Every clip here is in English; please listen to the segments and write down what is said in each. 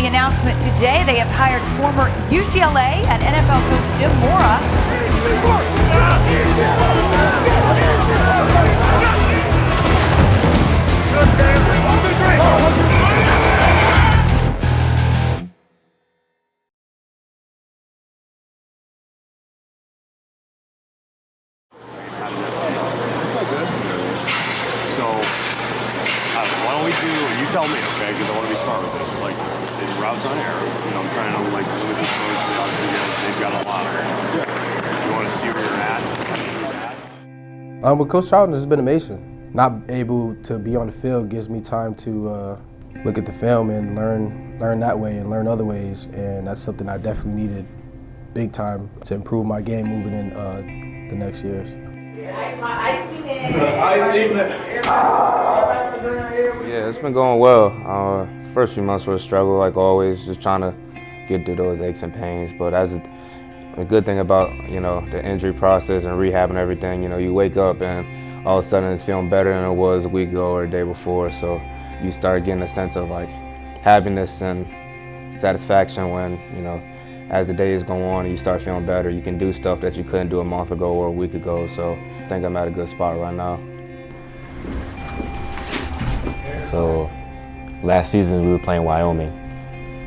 announcement today. They have hired former UCLA and NFL coach Jim Mora. Why don't we do, you tell me, okay, because I want to be smart with this, like, routes on air, you know, I'm trying to, like, limit this coach, obviously, they've got a lot of it. You want to see where you're at? With Coach Charlton, it's been amazing. Not able to be on the field gives me time to look at the film and learn that way and learn other ways, and that's something I definitely needed big time to improve my game moving in the next years. Yeah, it's been going well. First few months were a struggle, like always, just trying to get through those aches and pains. But as a good thing about, you know, the injury process and rehab and everything, you know, you wake up and all of a sudden it's feeling better than it was a week ago or a day before. So you start getting a sense of like happiness and satisfaction when, you know, as the days go on and you start feeling better, you can do stuff that you couldn't do a month ago or a week ago. So I think I'm at a good spot right now. So last season we were playing Wyoming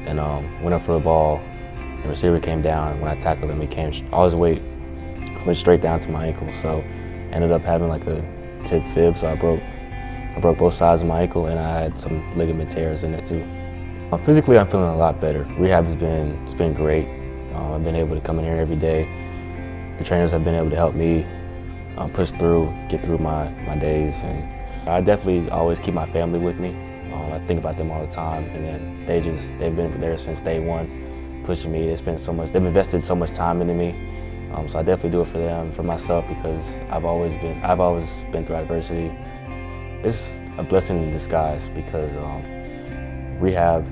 and went up for the ball. The receiver came down. When I tackled him, he came all his weight went straight down to my ankle. So ended up having like a tib fib. So I broke both sides of my ankle and I had some ligament tears in it too. Physically, I'm feeling a lot better. Rehab has been great. I've been able to come in here every day. The trainers have been able to help me push through, get through my days, and I definitely always keep my family with me. I think about them all the time, and then they've been there since day one, pushing me. They've invested so much time into me. So I definitely do it for them, for myself, because I've always been through adversity. It's a blessing in disguise because rehab,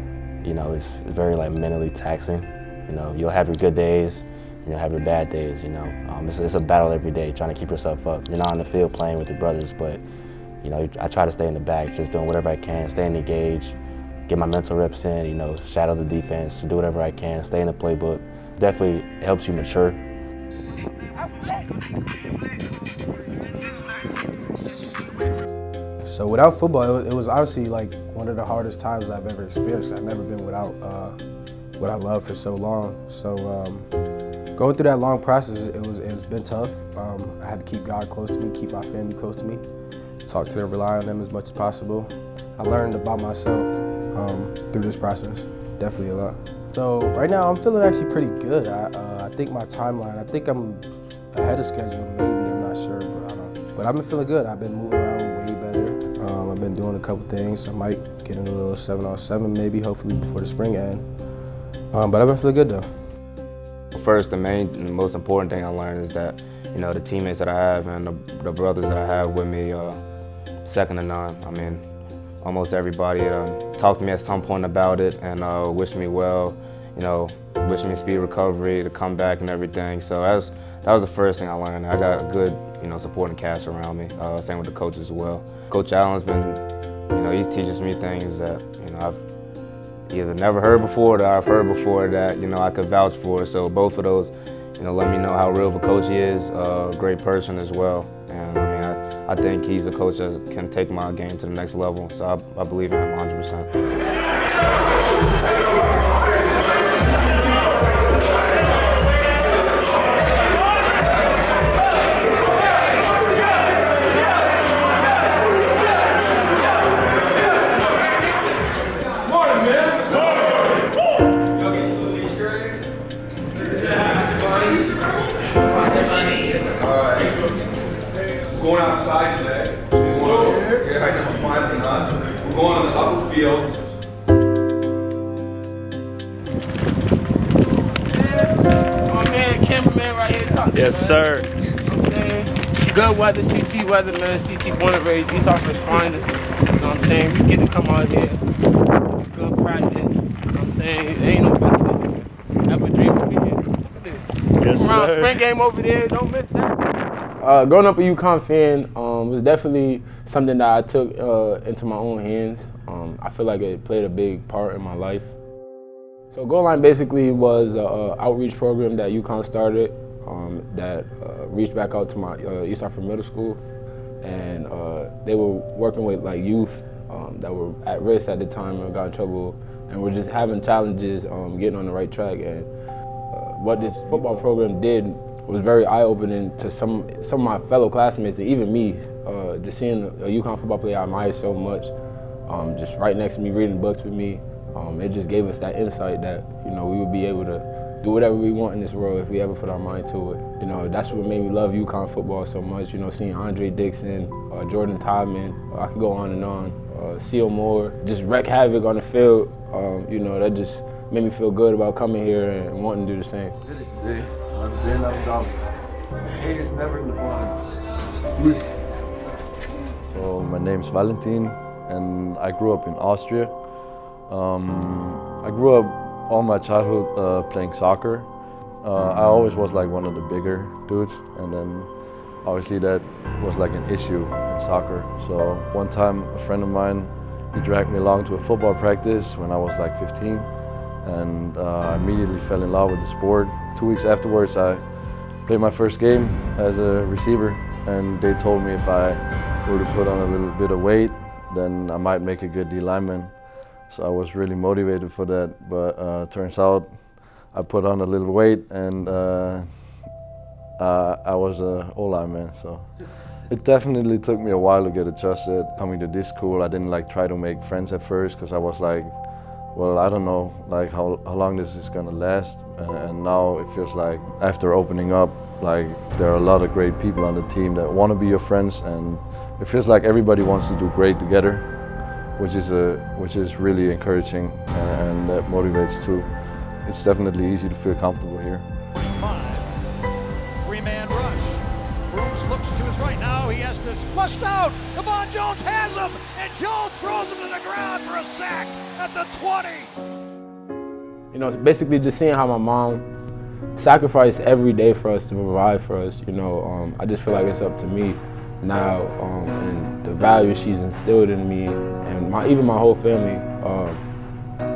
you know, is very like mentally taxing. You know, you'll have your good days, and you'll have your bad days. You know, it's a battle every day, trying to keep yourself up. You're not on the field playing with your brothers, but you know, I try to stay in the back, just doing whatever I can, stay engaged, get my mental reps in. You know, shadow the defense, do whatever I can, stay in the playbook. Definitely helps you mature. So without football, it was honestly like one of the hardest times I've ever experienced. I've never been without what I love for so long. So going through that long process, it's been tough. I had to keep God close to me, keep my family close to me, talk to them, rely on them as much as possible. I learned about myself through this process, definitely a lot. So right now I'm feeling actually pretty good. I think my timeline, I think I'm ahead of schedule, maybe, I'm not sure, but I've been feeling good. I've been moving around way better. I've been doing a couple things. I might get in a little 7-on-7 maybe, hopefully before the spring end. But I've been feeling good though. First, the most important thing I learned is that, you know, the teammates that I have and the brothers that I have with me, second to none. I mean, almost everybody talked to me at some point about it and wished me well, you know, wished me speedy recovery, to come back and everything. So that was the first thing I learned. I got a good, you know, supporting cast around me. Same with the coaches as well. Coach Allen's been, you know, he teaches me things that, you know, I've either never heard before or I've heard before that, you know, I could vouch for. So both of those, you know, let me know how real of a coach he is, a great person as well. And I mean, I think he's a coach that can take my game to the next level. So I believe in him 100%. Going outside today. We're going on the upper field. My man, cameraman right here. Yes, sir. Okay. Good weather, CT weather, man. CT born and raised. These are his finest. You know what I'm saying? We get to come out here. Good practice. You know what I'm saying? There ain't no better. Have a dream to be here. Look at this. Yes, Come around, sir. spring game over there. Don't miss that. Growing up a UConn fan was definitely something that I took into my own hands. I feel like it played a big part in my life. So Goal Line basically was an outreach program that UConn started that reached back out to my East Hartford Middle School, and they were working with like youth that were at risk at the time and got in trouble, and were just having challenges getting on the right track. And what this football program did was very eye-opening to some of my fellow classmates and even me. Just seeing a UConn football player I admire so much, just right next to me reading books with me, it just gave us that insight that we would be able to do whatever we want in this world if we ever put our mind to it. That's what made me love UConn football so much. Seeing Andre Dixon, Jordan Todman, I could go on and on. Seal Moore, just wreak havoc on the field. That just made me feel good about coming here and wanting to do the same. So my name's Valentin, and I grew up in Austria. I grew up all my childhood playing soccer. I always was like one of the bigger dudes, and then obviously that was like an issue in soccer. So one time a friend of mine, he dragged me along to a football practice when I was like 15, and I immediately fell in love with the sport. 2 weeks afterwards I played my first game as a receiver, and they told me if I were to put on a little bit of weight, then I might make a good D lineman. So I was really motivated for that, but turns out I put on a little weight, and I was an O-lineman. So it definitely took me a while to get adjusted. Coming to this school, I didn't like try to make friends at first because I was like, well, I don't know like how long this is gonna last. And now it feels like after opening up, like there are a lot of great people on the team that want to be your friends, and it feels like everybody wants to do great together, which is really encouraging, and that motivates too. It's definitely easy to feel comfortable here. 3-man rush. Brooms looks to his right now. He has to flushed out. Devon Jones has him, and Jones throws him to the ground for a sack at the 20. Basically just seeing how my mom sacrificed every day for us to provide for us. I just feel like it's up to me now, and the value she's instilled in me and even my whole family,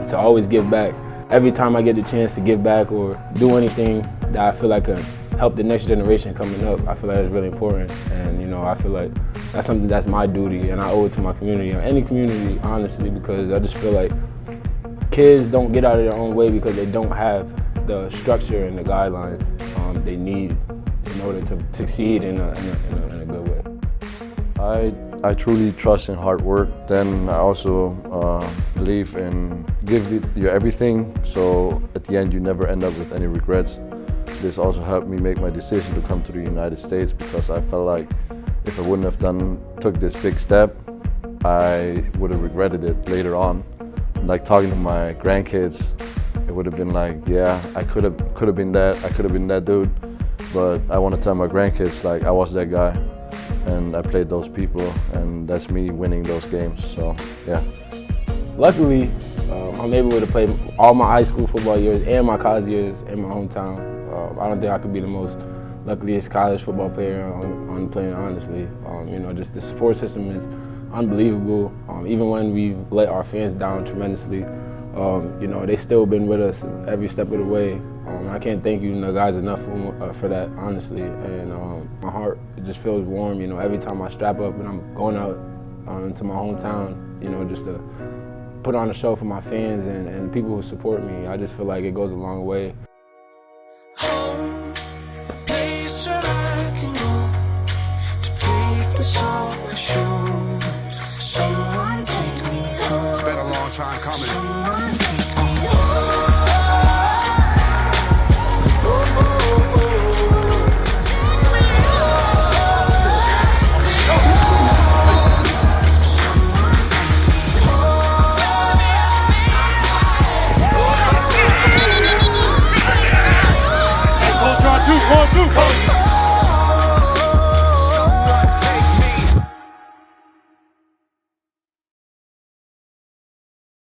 to always give back. Every time I get the chance to give back or do anything that I feel like can help the next generation coming up, I feel like it's really important. And I feel like that's something that's my duty, and I owe it to my community, or any community, honestly, because I just feel like kids don't get out of their own way because they don't have the structure and the guidelines they need in order to succeed in a good way. I truly trust in hard work. Then I also believe in give it your everything, so at the end you never end up with any regrets. This also helped me make my decision to come to the United States, because I felt like if I wouldn't have took this big step, I would have regretted it later on. Like talking to my grandkids, it would have been like, yeah, I could have been that dude, but I want to tell my grandkids like I was that guy, and I played those people, and that's me winning those games. So yeah. Luckily, I'm able to play all my high school football years and my college years in my hometown. I don't think I could be the most luckiest college football player on the planet, honestly. Just the support system is unbelievable. Even when we've let our fans down tremendously, they still been with us every step of the way. I can't thank you guys enough for that, honestly. And my heart just feels warm, every time I strap up and I'm going out into my hometown, just to put on a show for my fans and people who support me. I just feel like it goes a long way. Home, a place where I can go to take this off my shoulders. Someone take me home. It's been a long time coming.